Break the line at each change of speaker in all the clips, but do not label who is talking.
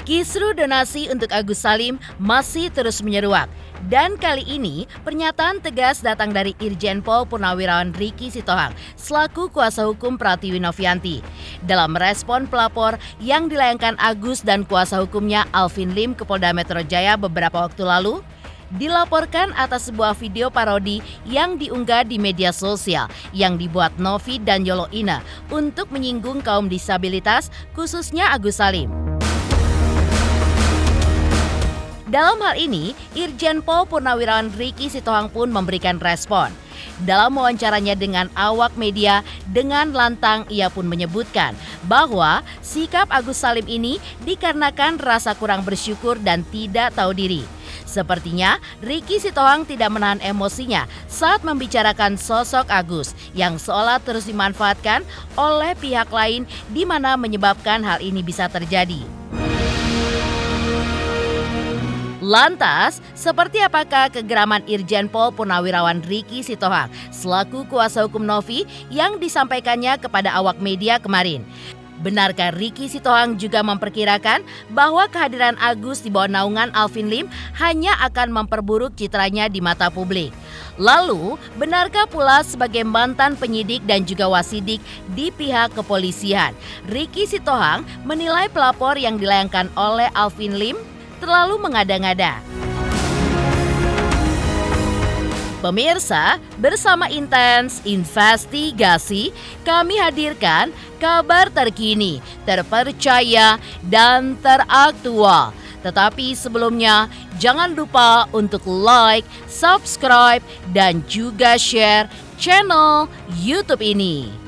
Kisru donasi untuk Agus Salim masih terus menyeruak. Dan kali ini pernyataan tegas datang dari Irjen Pol Purnawirawan Ricky Sitohang selaku kuasa hukum Pratiwi Novianti. Dalam merespon pelapor yang dilayangkan Agus dan kuasa hukumnya Alvin Lim ke Polda Metro Jaya beberapa waktu lalu, dilaporkan atas sebuah video parodi yang diunggah di media sosial yang dibuat Novi dan Yolo Ina untuk menyinggung kaum disabilitas, khususnya Agus Salim. Dalam hal ini, Irjen Pol Purnawirawan Ricky Sitohang pun memberikan respon. Dalam wawancaranya dengan awak media, dengan lantang ia pun menyebutkan bahwa sikap Agus Salim ini dikarenakan rasa kurang bersyukur dan tidak tahu diri. Sepertinya Ricky Sitohang tidak menahan emosinya saat membicarakan sosok Agus yang seolah terus dimanfaatkan oleh pihak lain di mana menyebabkan hal ini bisa terjadi. Lantas, seperti apakah kegeraman Irjen Pol Purnawirawan Ricky Sitohang selaku kuasa hukum Novi yang disampaikannya kepada awak media kemarin? Benarkah Ricky Sitohang juga memperkirakan bahwa kehadiran Agus di bawah naungan Alvin Lim hanya akan memperburuk citranya di mata publik? Lalu, benarkah pula sebagai mantan penyidik dan juga wasidik di pihak kepolisian, Ricky Sitohang menilai pelapor yang dilayangkan oleh Alvin Lim terlalu mengada-ngada? Pemirsa, bersama Intens Investigasi, kami hadirkan kabar terkini, terpercaya, dan teraktual. Tetapi sebelumnya, jangan lupa untuk like, subscribe, dan juga share channel YouTube ini.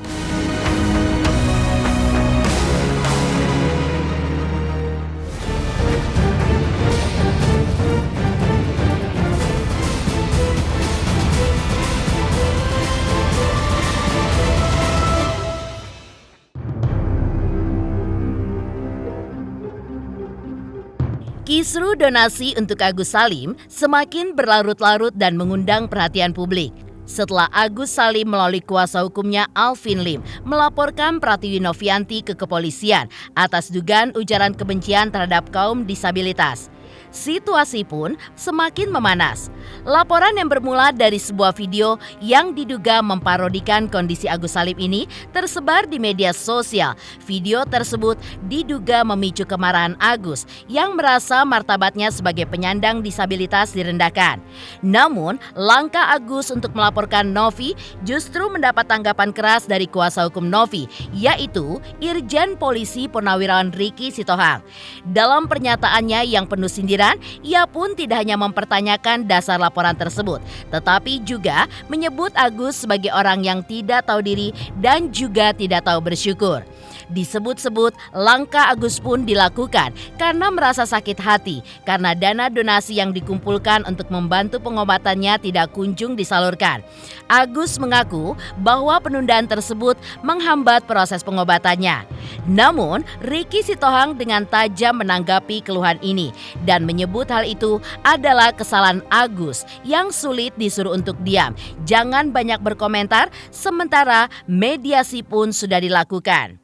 Kisru donasi untuk Agus Salim semakin berlarut-larut dan mengundang perhatian publik. Setelah Agus Salim melalui kuasa hukumnya Alvin Lim melaporkan Pratiwi Novianti ke kepolisian atas dugaan ujaran kebencian terhadap kaum disabilitas, situasi pun semakin memanas. Laporan yang bermula dari sebuah video yang diduga memparodikan kondisi Agus Salim ini tersebar di media sosial. Video tersebut diduga memicu kemarahan Agus yang merasa martabatnya sebagai penyandang disabilitas direndahkan. Namun, langkah Agus untuk melaporkan Novi justru mendapat tanggapan keras dari kuasa hukum Novi, yaitu Irjen Polisi Purnawirawan Ricky Sitohang. Dalam pernyataannya yang penuh sindiran, ia pun tidak hanya mempertanyakan dasar laporan tersebut, tetapi juga menyebut Agus sebagai orang yang tidak tahu diri dan juga tidak tahu bersyukur. Disebut-sebut langkah Agus pun dilakukan karena merasa sakit hati karena dana donasi yang dikumpulkan untuk membantu pengobatannya tidak kunjung disalurkan. Agus mengaku bahwa penundaan tersebut menghambat proses pengobatannya. Namun, Ricky Sitohang dengan tajam menanggapi keluhan ini dan menyebut hal itu adalah kesalahan Agus yang sulit disuruh untuk diam. Jangan banyak berkomentar, sementara mediasi pun sudah dilakukan.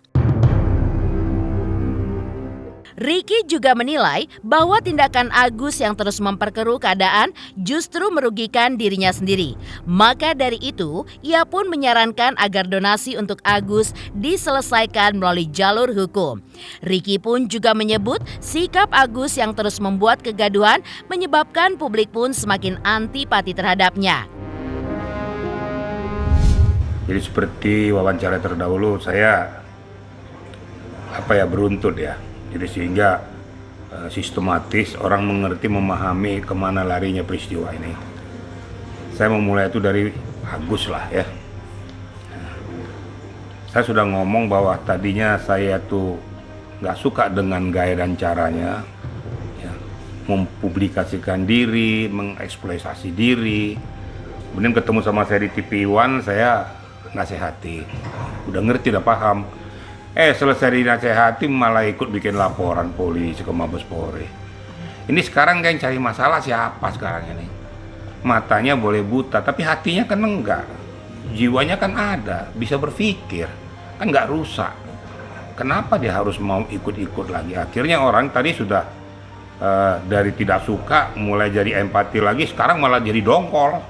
Ricky juga menilai bahwa tindakan Agus yang terus memperkeruh keadaan justru merugikan dirinya sendiri. Maka dari itu, ia pun menyarankan agar donasi untuk Agus diselesaikan melalui jalur hukum. Ricky pun juga menyebut sikap Agus yang terus membuat kegaduhan menyebabkan publik pun semakin antipati terhadapnya.
Jadi seperti wawancara terdahulu saya beruntut ya. Jadi sehingga sistematis orang mengerti, memahami kemana larinya peristiwa ini. Saya memulai itu dari Agus lah ya. Saya sudah ngomong bahwa tadinya saya tuh nggak suka dengan gaya dan caranya, ya, mempublikasikan diri, mengeksploitasi diri. Kemudian ketemu sama saya di TV One, saya nasihati. Udah ngerti, udah paham. Selesai dinasehati malah ikut bikin laporan polisi ke Mabes Polri. Ini sekarang yang cari masalah siapa sekarang ini? Matanya boleh buta, tapi hatinya kan enggak. Jiwanya kan ada, bisa berpikir, kan enggak rusak. kenapa dia harus mau ikut-ikut lagi? Akhirnya orang tadi sudah dari tidak suka mulai jadi empati lagi, sekarang malah jadi dongkol.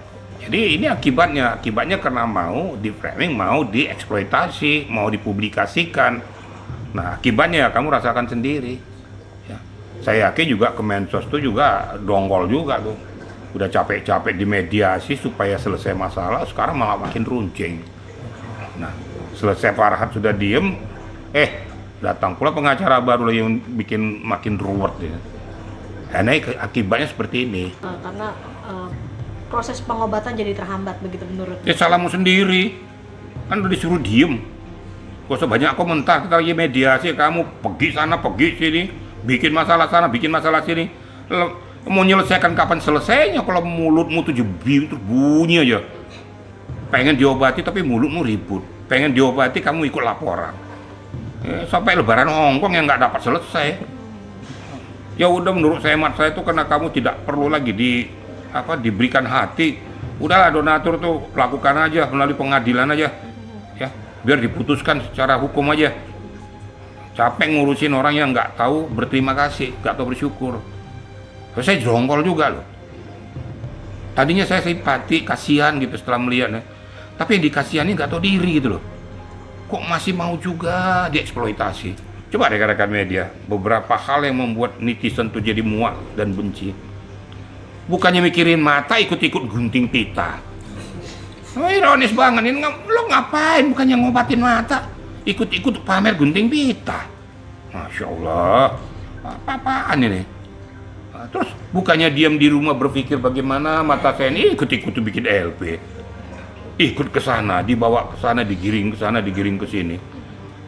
Jadi ini akibatnya karena mau di framing, mau dieksploitasi, mau dipublikasikan. Nah akibatnya ya kamu rasakan sendiri. Ya. Saya yakin juga Kemensos itu juga dongkol juga tuh. Udah capek-capek dimediasi supaya selesai masalah, sekarang malah makin runcing. Nah, selesai Farhad sudah diem, datang pula pengacara baru lagi yang bikin makin ruwet ya. Karena akibatnya seperti ini.
Karena proses pengobatan jadi terhambat begitu menurut.
Ya salahmu sendiri, kan udah disuruh diem. Gak usah banyak komentar, kita lagi mediasi, kamu pergi sana, pergi sini, bikin masalah sana, bikin masalah sini. Mau menyelesaikan kapan selesainya kalau mulutmu tuh jebi, terus bunyi aja. Pengen diobati tapi mulutmu ribut. Pengen diobati kamu ikut laporan. Sampai lebaran Hongkong yang nggak dapat selesai. Ya udah menurut hemat saya tuh karena kamu tidak perlu lagi diberikan hati. Udahlah donatur tuh lakukan aja melalui pengadilan aja. Ya, biar diputuskan secara hukum aja. Capek ngurusin orang yang nggak tahu berterima kasih, nggak tahu bersyukur. Saya jongkol juga loh. Tadinya saya simpati, kasihan gitu setelah melihatnya. Tapi yang dikasihani nggak tahu diri gitu loh. Kok masih mau juga dieksploitasi? Coba rekan-rekan media, beberapa hal yang membuat netizen tuh jadi muak dan benci. Bukannya mikirin mata, ikut-ikut gunting pita. Ironis banget, ini lo ngapain? Bukannya ngobatin mata, ikut-ikut pamer gunting pita. Masya Allah, apa-apaan ini? Terus bukannya diam di rumah berpikir bagaimana mata saya ini ikut-ikut bikin LP, ikut ke sana, dibawa ke sana, digiring ke sana, digiring ke sini.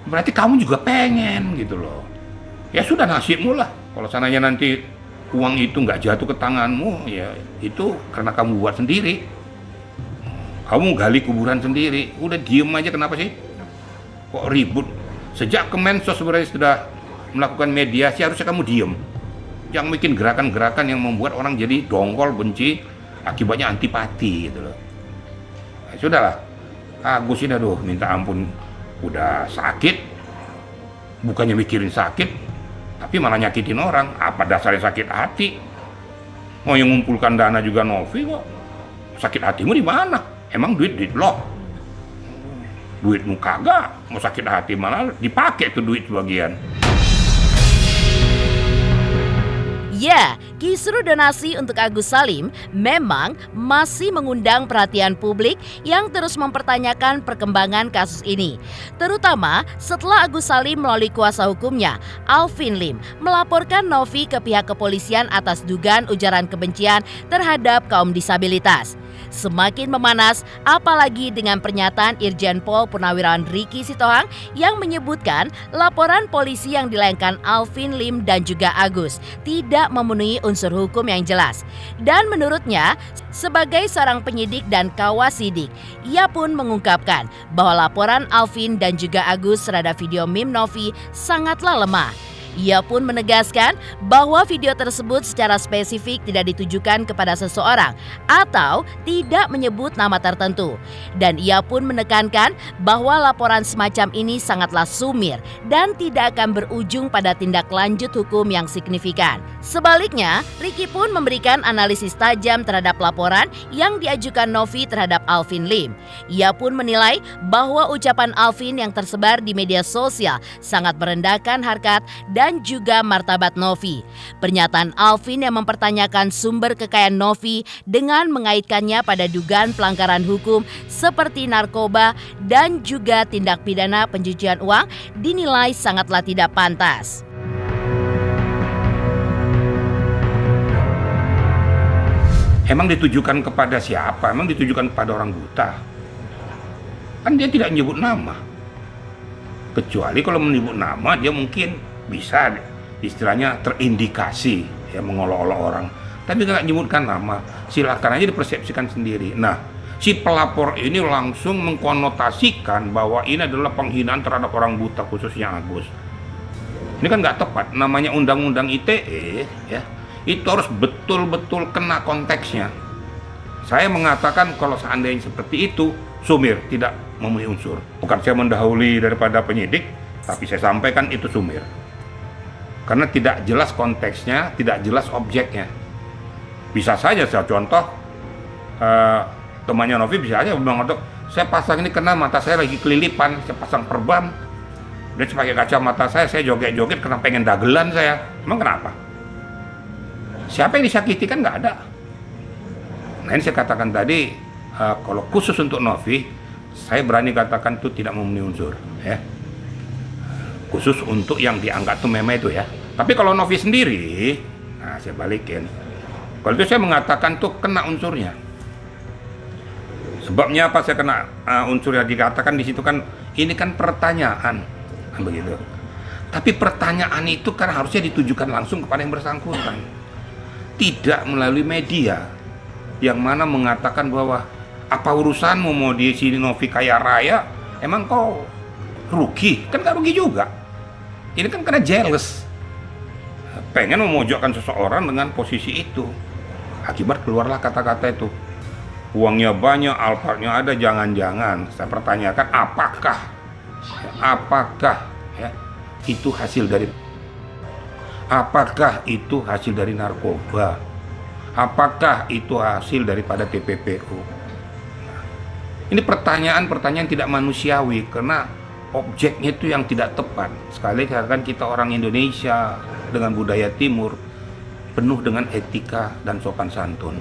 Berarti kamu juga pengen gitu loh. Ya sudah nasibmu lah. Kalau sananya nanti uang itu nggak jatuh ke tanganmu, ya itu karena kamu buat sendiri. Kamu gali kuburan sendiri. Udah diem aja, kenapa sih? Kok ribut? Sejak Kemensos sebenarnya sudah melakukan mediasi, harusnya kamu diem. Yang bikin gerakan-gerakan yang membuat orang jadi dongkol, benci, akibatnya antipati gitu loh. Nah, sudahlah, Agus ini aduh minta ampun, udah sakit, bukannya mikirin sakit, tapi malah nyakitin orang. Apa dasarnya sakit hati? Mau yang ngumpulkan dana juga Novi kok. Sakit hatimu di mana? Emang duit lo? Duitmu kagak, mau sakit hati malah dipakai tuh duit sebagian.
Ya, kisru donasi untuk Agus Salim memang masih mengundang perhatian publik yang terus mempertanyakan perkembangan kasus ini. Terutama setelah Agus Salim melalui kuasa hukumnya, Alvin Lim, melaporkan Novi ke pihak kepolisian atas dugaan ujaran kebencian terhadap kaum disabilitas. Semakin memanas apalagi dengan pernyataan Irjen Pol Purnawirawan Riki Sitohang yang menyebutkan laporan polisi yang dilayangkan Alvin Lim dan juga Agus tidak memenuhi unsur hukum yang jelas. Dan menurutnya, sebagai seorang penyidik dan kawasidik, ia pun mengungkapkan bahwa laporan Alvin dan juga Agus terhadap video meme Novi sangatlah lemah. Ia pun menegaskan bahwa video tersebut secara spesifik tidak ditujukan kepada seseorang atau tidak menyebut nama tertentu. Dan ia pun menekankan bahwa laporan semacam ini sangatlah sumir dan tidak akan berujung pada tindak lanjut hukum yang signifikan. Sebaliknya, Riki pun memberikan analisis tajam terhadap laporan yang diajukan Novi terhadap Alvin Lim. Ia pun menilai bahwa ucapan Alvin yang tersebar di media sosial sangat merendahkan harkat dan juga martabat Novi. Pernyataan Alvin yang mempertanyakan sumber kekayaan Novi dengan mengaitkannya pada dugaan pelanggaran hukum seperti narkoba dan juga tindak pidana pencucian uang dinilai sangatlah tidak pantas.
Emang ditujukan kepada siapa? Emang ditujukan kepada orang buta? Kan dia tidak menyebut nama. Kecuali kalau menyebut nama dia mungkin bisa istilahnya terindikasi ya mengolok-olok orang. Tapi nggak menyebutkan nama, silakan aja dipersepsikan sendiri. Nah, si pelapor ini langsung mengkonotasikan bahwa ini adalah penghinaan terhadap orang buta khususnya Agus. Ini kan nggak tepat, namanya Undang-Undang ITE ya. Itu harus betul-betul kena konteksnya. Saya mengatakan kalau seandainya seperti itu, sumir, tidak memenuhi unsur. Bukan saya mendahului daripada penyidik, Tapi saya sampaikan itu sumir. Karena tidak jelas konteksnya, tidak jelas objeknya. Bisa saja saya contoh, temannya Novi bisa aja bilang, "Dok, saya pasang ini karena mata saya lagi kelilipan, saya pasang perban. Dia pakai kacamata saya joget-joget karena pengen dagelan saya." Emang kenapa? Siapa yang disakiti? Kan nggak ada. Nah ini saya katakan tadi, kalau khusus untuk Novi, saya berani katakan itu tidak memenuhi unsur, ya. Khusus untuk yang dianggap tuh meme itu ya. Tapi kalau Novi sendiri, nah saya balikin. Kalau itu saya mengatakan tuh kena unsurnya. Sebabnya apa saya kena unsur yang dikatakan di situ kan, ini kan pertanyaan, kan begitu. Tapi pertanyaan itu kan harusnya ditujukan langsung kepada yang bersangkutan, tidak melalui media yang mana mengatakan bahwa apa urusanmu mau di sini Novi kaya raya, emang kau rugi? Kan gak rugi juga. Ini kan karena jealous, pengen memojokkan seseorang dengan posisi itu. Akibat keluarlah kata-kata itu, uangnya banyak, Alphardnya ada, jangan-jangan. Saya pertanyakan apakah ya, itu hasil dari, apakah itu hasil dari narkoba? Apakah itu hasil daripada TPPU? Ini pertanyaan-pertanyaan tidak manusiawi karena objeknya itu yang tidak tepat. Sekali kan kita orang Indonesia dengan budaya timur penuh dengan etika dan sopan santun.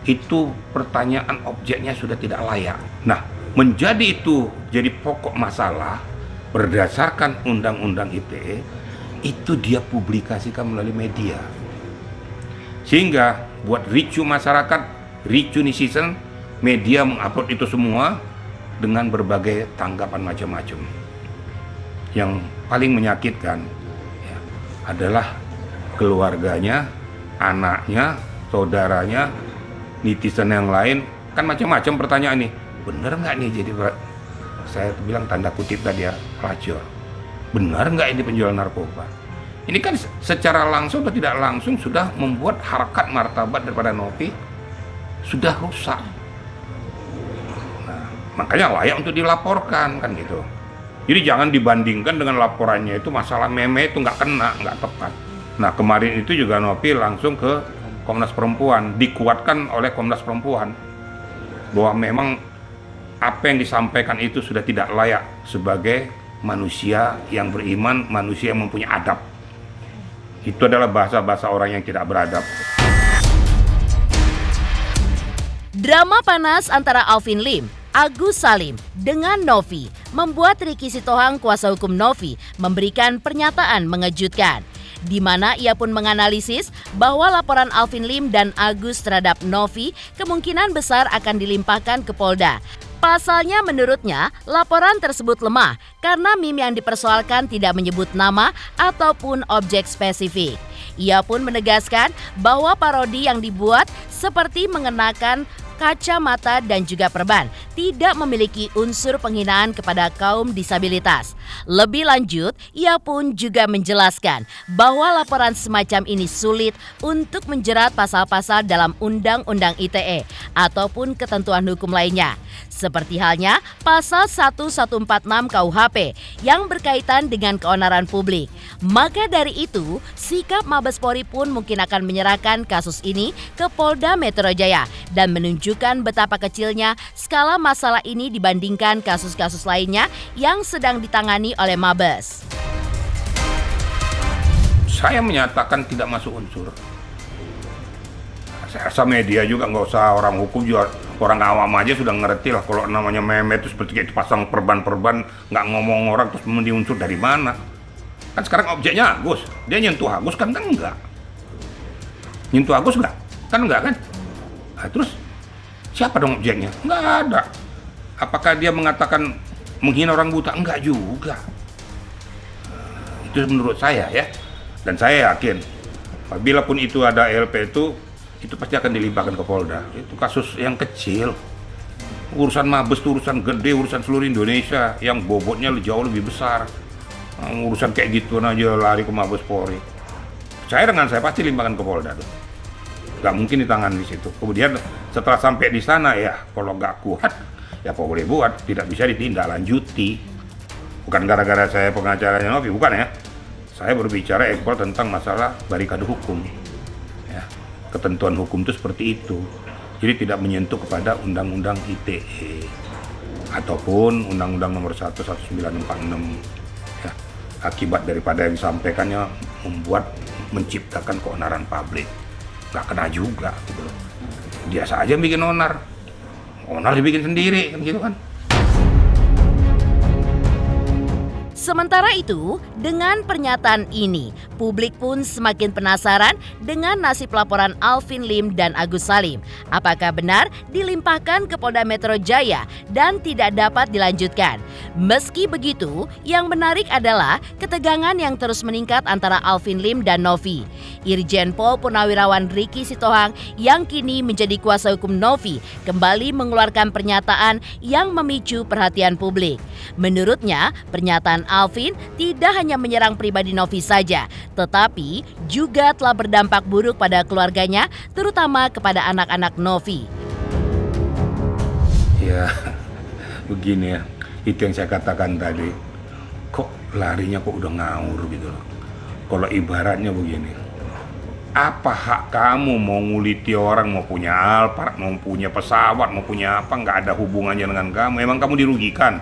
Itu pertanyaan objeknya sudah tidak layak. Nah, menjadi itu jadi pokok masalah berdasarkan Undang-Undang ITE, itu dia publikasikan melalui media. Sehingga buat ricu masyarakat, ricu netizen, media mengupload itu semua dengan berbagai tanggapan macam-macam. Yang paling menyakitkan ya, adalah keluarganya, anaknya, saudaranya, netizen yang lain. Kan macam-macam pertanyaan nih, bener nggak nih jadi, saya bilang tanda kutip tadi ya, pelacur. Benar nggak ini penjual narkoba? Ini kan secara langsung atau tidak langsung sudah membuat harkat martabat daripada Novi sudah rusak. Nah, makanya layak untuk dilaporkan kan gitu. Jadi jangan dibandingkan dengan laporannya itu masalah meme itu nggak kena, nggak tepat. Nah kemarin itu juga Novi langsung ke Komnas Perempuan, dikuatkan oleh Komnas Perempuan bahwa memang apa yang disampaikan itu sudah tidak layak sebagai manusia yang beriman, manusia yang mempunyai adab. Itu adalah bahasa-bahasa orang yang tidak beradab.
Drama panas antara Alvin Lim, Agus Salim dengan Novi membuat Ricky Sitohang, kuasa hukum Novi, memberikan pernyataan mengejutkan, di mana ia pun menganalisis bahwa laporan Alvin Lim dan Agus terhadap Novi kemungkinan besar akan dilimpahkan ke Polda. Pasalnya menurutnya, laporan tersebut lemah karena meme yang dipersoalkan tidak menyebut nama ataupun objek spesifik. Ia pun menegaskan bahwa parodi yang dibuat seperti mengenakan kacamata dan juga perban tidak memiliki unsur penghinaan kepada kaum disabilitas. Lebih lanjut, ia pun juga menjelaskan bahwa laporan semacam ini sulit untuk menjerat pasal-pasal dalam Undang-Undang ITE ataupun ketentuan hukum lainnya. Seperti halnya pasal 1146 KUHP yang berkaitan dengan keonaran publik. Maka dari itu, sikap Mabes Polri pun mungkin akan menyerahkan kasus ini ke Polda Metro Jaya dan menunjukkan betapa kecilnya skala masalah ini dibandingkan kasus-kasus lainnya yang sedang ditangani oleh Mabes.
Saya menyatakan tidak masuk unsur. Saya rasa media juga nggak usah, orang hukum juga, orang awam aja sudah ngerti lah kalau namanya meme itu seperti kayak pasang perban-perban, nggak ngomong orang terus diunsur dari mana. Kan sekarang objeknya Agus, dia nyentuh Agus kan enggak. Nyentuh Agus enggak? Kan enggak kan? Nah, terus siapa dong objeknya? Nggak ada. Apakah dia mengatakan menghina orang buta? Enggak juga. Itu menurut saya ya. Dan saya yakin apabila pun itu ada LP itu pasti akan dilimpahkan ke Polda. Itu kasus yang kecil. Urusan Mabes itu urusan gede, urusan seluruh Indonesia yang bobotnya jauh lebih besar. Urusan kayak gitu aja lari ke Mabes Polri. Saya dengan saya pasti limpahkan ke Polda tuh. Gak mungkin ditangani di situ. Kemudian setelah sampai di sana ya, kalau gak kuat ya apa boleh buat, tidak bisa ditindaklanjuti. Bukan gara-gara saya pengacaranya Novi, bukan ya. Saya berbicara Iqbal tentang masalah barikade hukum. Ya, ketentuan hukum itu seperti itu. Jadi tidak menyentuh kepada Undang-Undang ITE ataupun Undang-Undang Nomor 1 1946. Ya, akibat daripada yang disampaikannya menciptakan keonaran publik. Nggak kena juga gitu loh. Biasa aja bikin onar dibikin sendiri kan gitu kan.
Sementara itu, dengan pernyataan ini, publik pun semakin penasaran dengan nasib laporan Alvin Lim dan Agus Salim. Apakah benar dilimpahkan ke Polda Metro Jaya dan tidak dapat dilanjutkan? Meski begitu, yang menarik adalah ketegangan yang terus meningkat antara Alvin Lim dan Novi. Irjen Pol Purnawirawan Ricky Sitohang yang kini menjadi kuasa hukum Novi kembali mengeluarkan pernyataan yang memicu perhatian publik. Menurutnya, pernyataan Alvin tidak hanya menyerang pribadi Novi saja, tetapi juga telah berdampak buruk pada keluarganya, terutama kepada anak-anak Novi.
Ya, begini ya, itu yang saya katakan tadi. Kok larinya kok udah ngawur gitu loh. Kalau ibaratnya begini, apa hak kamu mau nguliti orang, mau punya Alphard, mau punya pesawat, mau punya apa, nggak ada hubungannya dengan kamu. Emang kamu dirugikan?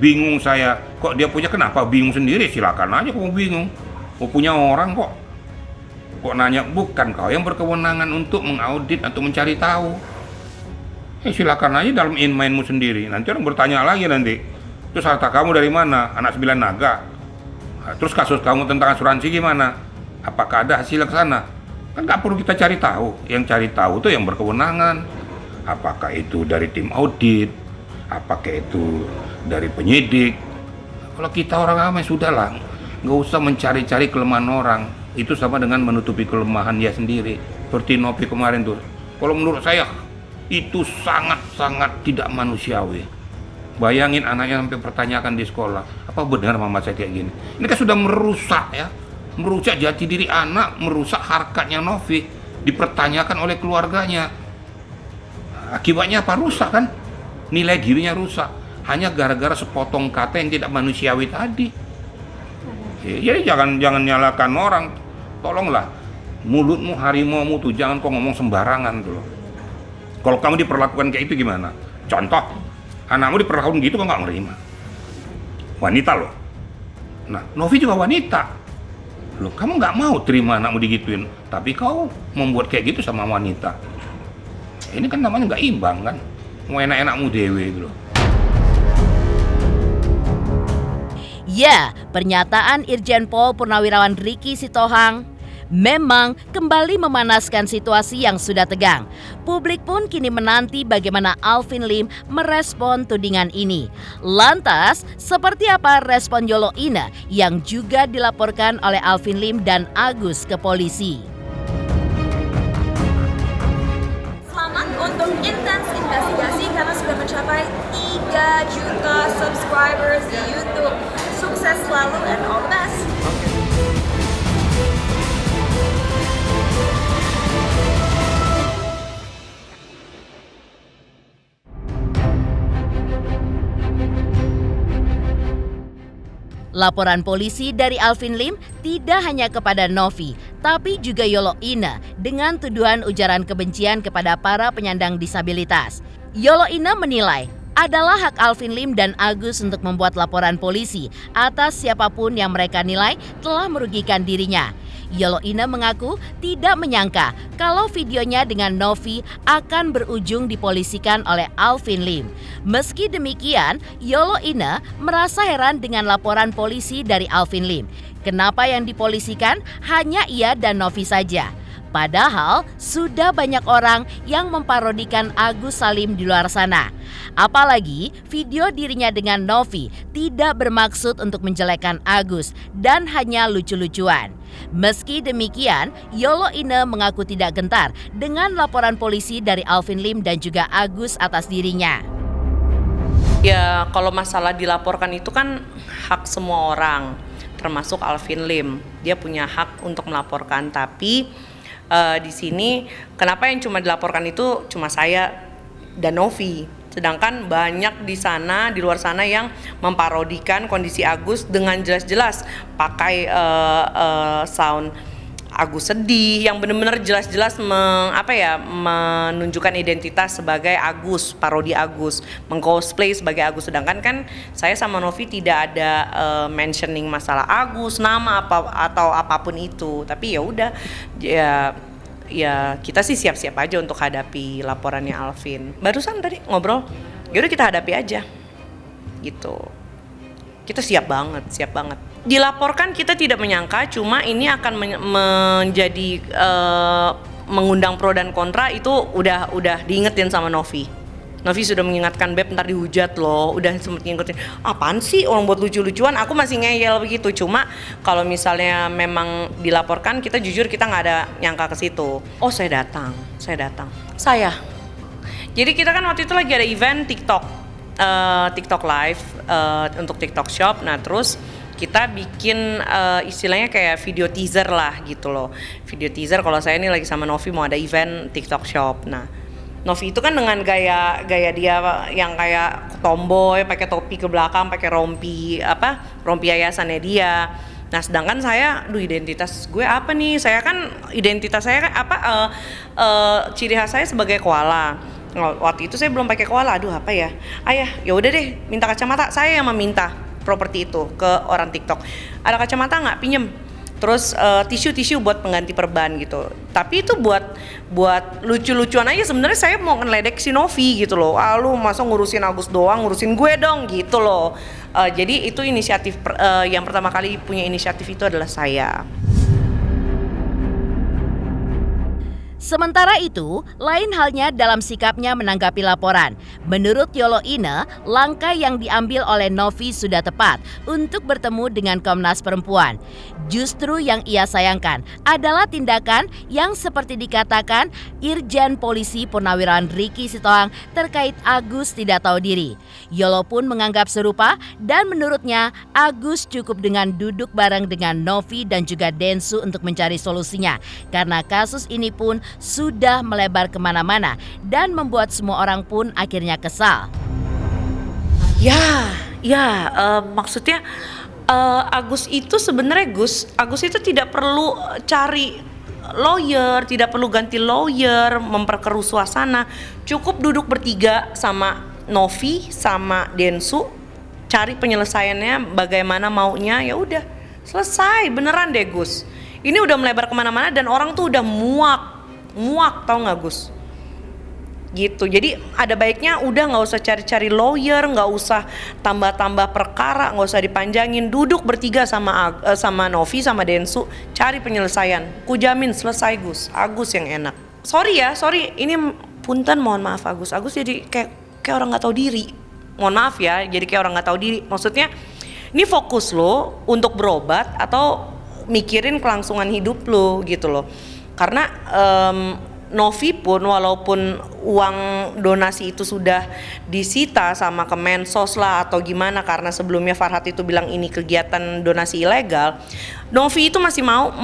Bingung saya, kok dia punya, kenapa bingung sendiri? Silakan aja kamu bingung. Mau punya orang kok. Kok nanya, bukan kau yang berkewenangan untuk mengaudit atau mencari tahu. Silakan aja dalam mainmu sendiri. Nanti orang bertanya lagi nanti. Terus harta kamu dari mana? Anak 9 naga. Terus kasus kamu tentang asuransi gimana? Apakah ada hasil ke sana? Kan nggak perlu kita cari tahu. Yang cari tahu tuh yang berkewenangan. Apakah itu dari tim audit? Apakah itu dari penyidik? Kalau kita orang awam sudahlah, nggak usah mencari-cari kelemahan orang. Itu sama dengan menutupi kelemahan dia sendiri. Seperti Novi kemarin tuh. Kalau menurut saya itu sangat-sangat tidak manusiawi. Bayangin anaknya sampai pertanyakan di sekolah, apa benar mama saya kayak gini? Ini kan sudah merusak ya, merusak jati diri anak, merusak harkatnya Novi, dipertanyakan oleh keluarganya. Akibatnya apa? Rusak kan? Nilai dirinya rusak hanya gara-gara sepotong kata yang tidak manusiawi tadi. Jadi jangan nyalakan orang. Tolonglah, mulutmu harimaumu tuh jangan kok ngomong sembarangan tuh. Kalau kamu diperlakukan kayak itu gimana? Contoh, anakmu diperlakukan gitu kok nggak nerima. Wanita loh. Nah, Novi juga wanita. Loh, kamu nggak mau terima anakmu digituin, tapi kau membuat kayak gitu sama wanita. Ini kan namanya nggak imbang kan? Mau enak-enakmu dewe gitu loh.
Ya, pernyataan Irjen Pol Purnawirawan Ricky Sitohang memang kembali memanaskan situasi yang sudah tegang. Publik pun kini menanti bagaimana Alvin Lim merespon tudingan ini. Lantas, seperti apa respon Yolo Ine yang juga dilaporkan oleh Alvin Lim dan Agus ke polisi?
Selamat untuk Intens Investigasi karena sudah mencapai 3 juta subscribers di YouTube. Sukses selalu and all the best.
Laporan polisi dari Alvin Lim tidak hanya kepada Novi, tapi juga Yolo Ine dengan tuduhan ujaran kebencian kepada para penyandang disabilitas. Yolo Ine menilai adalah hak Alvin Lim dan Agus untuk membuat laporan polisi atas siapapun yang mereka nilai telah merugikan dirinya. Yolo Ine mengaku tidak menyangka kalau videonya dengan Novi akan berujung dipolisikan oleh Alvin Lim. Meski demikian, Yolo Ine merasa heran dengan laporan polisi dari Alvin Lim. Kenapa yang dipolisikan hanya ia dan Novi saja? Padahal sudah banyak orang yang memparodikan Agus Salim di luar sana. Apalagi video dirinya dengan Novi tidak bermaksud untuk menjelekkan Agus dan hanya lucu-lucuan. Meski demikian, Yolo Ine mengaku tidak gentar dengan laporan polisi dari Alvin Lim dan juga Agus atas dirinya.
Ya, kalau masalah dilaporkan itu kan hak semua orang, termasuk Alvin Lim. Dia punya hak untuk melaporkan, tapi di sini kenapa yang cuma dilaporkan itu cuma saya dan Novi. Sedangkan banyak di sana, di luar sana yang memparodikan kondisi Agus dengan jelas-jelas pakai sound Agus sedih, yang benar-benar jelas-jelas menunjukkan identitas sebagai Agus, parodi Agus, meng-cosplay sebagai Agus. Sedangkan kan saya sama Novi tidak ada mentioning masalah Agus, nama atau apapun itu. Tapi ya udah, ya kita sih siap-siap aja untuk hadapi laporannya Alvin. Barusan tadi ngobrol, yaudah kita hadapi aja gitu. Kita siap banget. Dilaporkan kita tidak menyangka, cuma ini akan menjadi mengundang pro dan kontra, itu udah diingetin sama Novi. Novi sudah mengingatkan, Beb ntar dihujat loh, udah sempet ngingetin, apaan sih orang buat lucu-lucuan, aku masih ngeyel begitu. Cuma kalau misalnya memang dilaporkan, kita jujur kita nggak ada nyangka ke situ. Oh saya datang. Jadi kita kan waktu itu lagi ada event TikTok live untuk TikTok Shop. Nah terus kita bikin istilahnya kayak video teaser lah gitu loh. Video teaser kalau saya ini lagi sama Novi mau ada event TikTok Shop. Nah Novi itu kan dengan gaya dia yang kayak tomboy, pakai topi ke belakang, pakai rompi yayasannya dia. Nah sedangkan saya, identitas gue apa nih? Identitas saya kan ciri khas saya sebagai koala. Waktu itu saya belum pakai koala, apa ya? Ayah, ya udah deh, minta kacamata. Saya yang meminta properti itu ke orang TikTok. Ada kacamata nggak? Pinjem. Terus tisu buat pengganti perban gitu. Tapi itu buat lucu-lucuan aja. Sebenarnya saya mau ngeledek si Novi gitu loh. Lu masa ngurusin Agus doang, ngurusin gue dong gitu loh. Jadi itu inisiatif yang pertama kali punya inisiatif itu adalah saya.
Sementara itu, lain halnya dalam sikapnya menanggapi laporan. Menurut Yolo Ine, langkah yang diambil oleh Novi sudah tepat untuk bertemu dengan Komnas Perempuan. Justru yang ia sayangkan adalah tindakan yang seperti dikatakan Irjen Polisi Purnawirawan Riki Sitohang terkait Agus tidak tahu diri. Yolo pun menganggap serupa dan menurutnya Agus cukup dengan duduk bareng dengan Novi dan juga Densu untuk mencari solusinya. Karena kasus ini pun sudah melebar kemana-mana dan membuat semua orang pun akhirnya kesal.
Maksudnya Agus itu sebenarnya Agus itu tidak perlu cari lawyer, tidak perlu ganti lawyer, memperkeruh suasana. Cukup duduk bertiga sama Novi sama Densu, cari penyelesaiannya bagaimana maunya, ya udah selesai beneran deh Gus. Ini udah melebar kemana-mana dan orang tuh udah muak tau nggak Gus? Gitu. Jadi ada baiknya udah nggak usah cari-cari lawyer, nggak usah tambah-tambah perkara, nggak usah dipanjangin. Duduk bertiga sama Novi sama Densu, cari penyelesaian. Kujamin selesai Gus. Agus yang enak. Sorry ini punten, mohon maaf Agus jadi kayak orang nggak tahu diri. Mohon maaf ya, jadi kayak orang nggak tahu diri. Maksudnya ini fokus lo untuk berobat atau mikirin kelangsungan hidup lo gitu loh. Karena Novi pun walaupun uang donasi itu sudah disita sama Kemensos lah atau gimana, karena sebelumnya Farhad itu bilang ini kegiatan donasi ilegal, Novi itu masih mau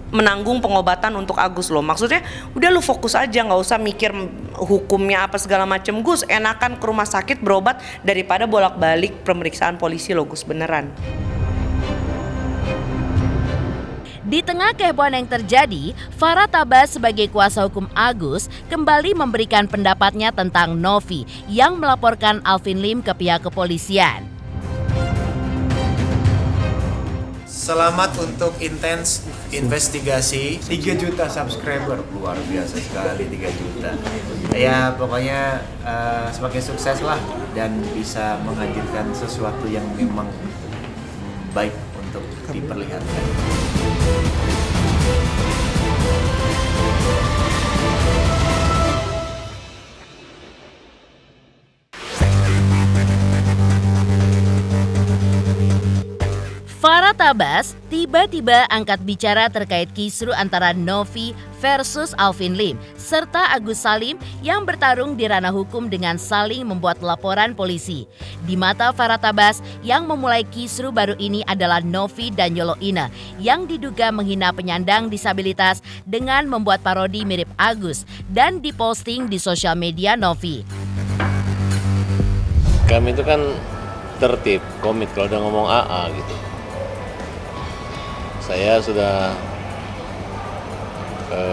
menanggung pengobatan untuk Agus loh. Maksudnya udah lu fokus aja, nggak usah mikir hukumnya apa segala macem Gus. Enakan ke rumah sakit berobat daripada bolak-balik pemeriksaan polisi loh Gus, beneran.
Di tengah kehebohan yang terjadi, Farah Tabas sebagai kuasa hukum Agus kembali memberikan pendapatnya tentang Novi yang melaporkan Alvin Lim ke pihak kepolisian.
Selamat untuk intens investigasi 3 juta subscriber, luar biasa sekali 3 juta. Ya pokoknya semakin sukses lah dan bisa menghadirkan sesuatu yang memang baik untuk diperlihatkan.
Farah Tabas tiba-tiba angkat bicara terkait kisru antara Novi versus Alvin Lim serta Agus Salim yang bertarung di ranah hukum dengan saling membuat laporan polisi. Di mata Farah Tabas, yang memulai kisru baru ini adalah Novi dan Yolo Ine yang diduga menghina penyandang disabilitas dengan membuat parodi mirip Agus dan diposting di sosial media Novi.
Kami itu kan tertib, komit kalau udah ngomong AA gitu. Saya sudah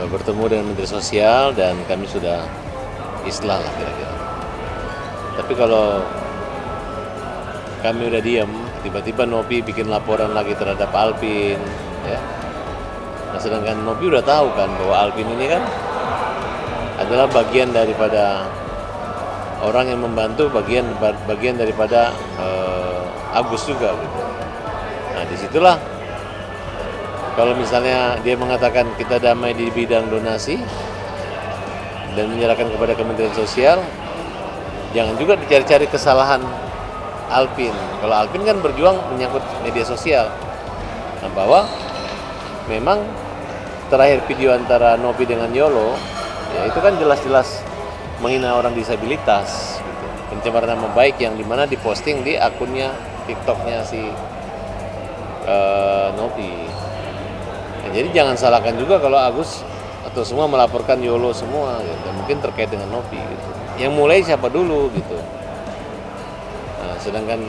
bertemu dengan Menteri Sosial dan kami sudah islah lah kira-kira. Tapi kalau kami udah diam, tiba-tiba Novi bikin laporan lagi terhadap Alvin, ya. Nah, sedangkan Novi udah tahu kan bahwa Alvin ini kan adalah bagian daripada orang yang membantu, bagian daripada Agus juga gitu. Nah, disitulah kalau misalnya dia mengatakan kita damai di bidang donasi dan menyerahkan kepada Kementerian Sosial, jangan juga dicari-cari kesalahan Alvin. Kalau Alvin kan berjuang menyangkut media sosial, nah, bahwa memang terakhir video antara Novi dengan Yolo, ya itu kan jelas-jelas menghina orang disabilitas, gitu. Pencemaran nama baik yang dimana diposting di akunnya TikToknya si Novi. Nah, jadi jangan salahkan juga kalau Agus atau semua melaporkan Yolo semua, gitu. Mungkin terkait dengan Novi. Gitu. Yang mulai siapa dulu gitu. Nah, sedangkan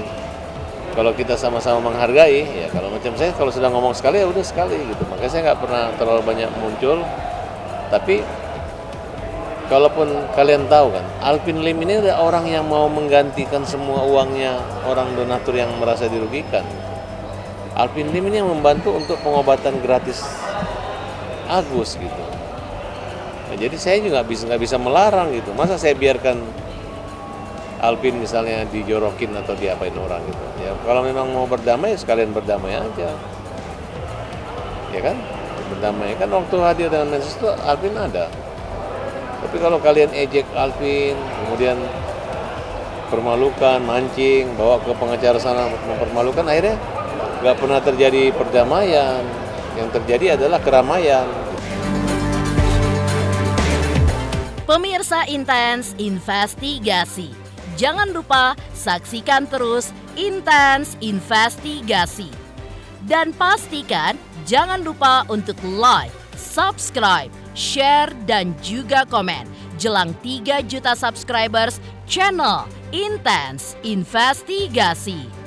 kalau kita sama-sama menghargai, ya kalau macam saya kalau sudah ngomong sekali ya udah sekali gitu. Makanya saya nggak pernah terlalu banyak muncul. Tapi kalaupun kalian tahu kan, Alvin Lim ini ada orang yang mau menggantikan semua uangnya orang donatur yang merasa dirugikan. Alvin Lim ini yang membantu untuk pengobatan gratis Agus gitu. Nah, jadi saya juga nggak bisa melarang gitu. Masa saya biarkan Alvin misalnya dijorokin atau diapain orang gitu. Ya kalau memang mau berdamai sekalian berdamai aja. Ya kan? Berdamai kan waktu hadir dengan Mensos itu Alvin ada. Tapi kalau kalian ejek Alvin, kemudian permalukan, mancing, bawa ke pengacara sana mempermalukan, akhirnya nggak pernah terjadi perdamaian. Yang terjadi adalah keramaian.
Pemirsa Intens Investigasi, jangan lupa saksikan terus Intens Investigasi. Dan pastikan jangan lupa untuk like, subscribe, share, dan juga komen jelang 3 juta subscribers channel Intens Investigasi.